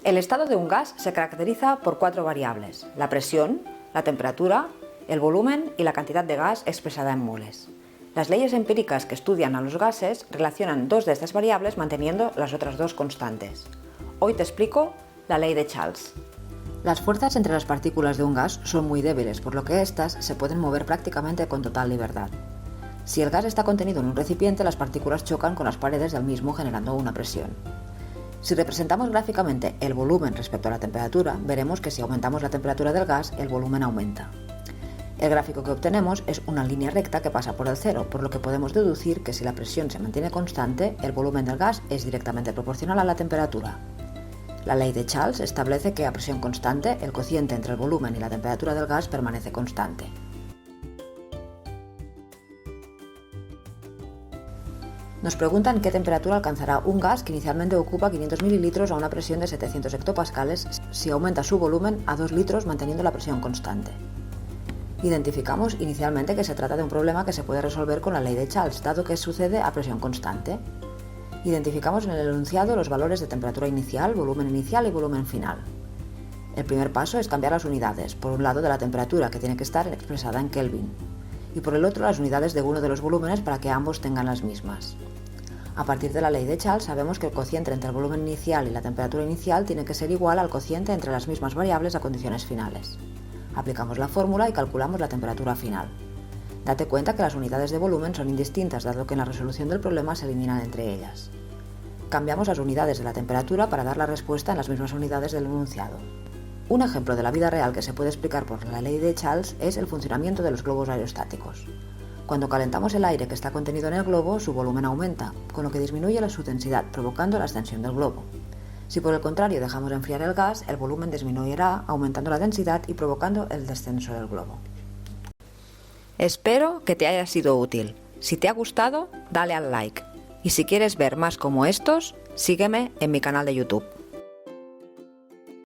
El estado de un gas se caracteriza por 4 variables: la presión, la temperatura, el volumen y la cantidad de gas expresada en moles. Las leyes empíricas que estudian a los gases relacionan 2 de estas variables manteniendo las otras 2 constantes. Hoy te explico la ley de Charles. Las fuerzas entre las partículas de un gas son muy débiles, por lo que éstas se pueden mover prácticamente con total libertad. Si el gas está contenido en un recipiente, las partículas chocan con las paredes del mismo generando una presión. Si representamos gráficamente el volumen respecto a la temperatura, veremos que si aumentamos la temperatura del gas, el volumen aumenta. El gráfico que obtenemos es una línea recta que pasa por el cero, por lo que podemos deducir que si la presión se mantiene constante, el volumen del gas es directamente proporcional a la temperatura. La ley de Charles establece que a presión constante, el cociente entre el volumen y la temperatura del gas permanece constante. Nos preguntan qué temperatura alcanzará un gas que inicialmente ocupa 500 ml a una presión de 700 hectopascales si aumenta su volumen a 2 litros manteniendo la presión constante. Identificamos inicialmente que se trata de un problema que se puede resolver con la ley de Charles, dado que sucede a presión constante. Identificamos en el enunciado los valores de temperatura inicial, volumen inicial y volumen final. El primer paso es cambiar las unidades, por un lado de la temperatura, que tiene que estar expresada en Kelvin, y por el otro las unidades de uno de los volúmenes para que ambos tengan las mismas. A partir de la ley de Charles sabemos que el cociente entre el volumen inicial y la temperatura inicial tiene que ser igual al cociente entre las mismas variables a condiciones finales. Aplicamos la fórmula y calculamos la temperatura final. Date cuenta que las unidades de volumen son indistintas, dado que en la resolución del problema se eliminan entre ellas. Cambiamos las unidades de la temperatura para dar la respuesta en las mismas unidades del enunciado. Un ejemplo de la vida real que se puede explicar por la ley de Charles es el funcionamiento de los globos aerostáticos. Cuando calentamos el aire que está contenido en el globo, su volumen aumenta, con lo que disminuye su densidad, provocando la extensión del globo. Si por el contrario dejamos de enfriar el gas, el volumen disminuirá, aumentando la densidad y provocando el descenso del globo. Espero que te haya sido útil. Si te ha gustado, dale al like. Y si quieres ver más como estos, sígueme en mi canal de YouTube.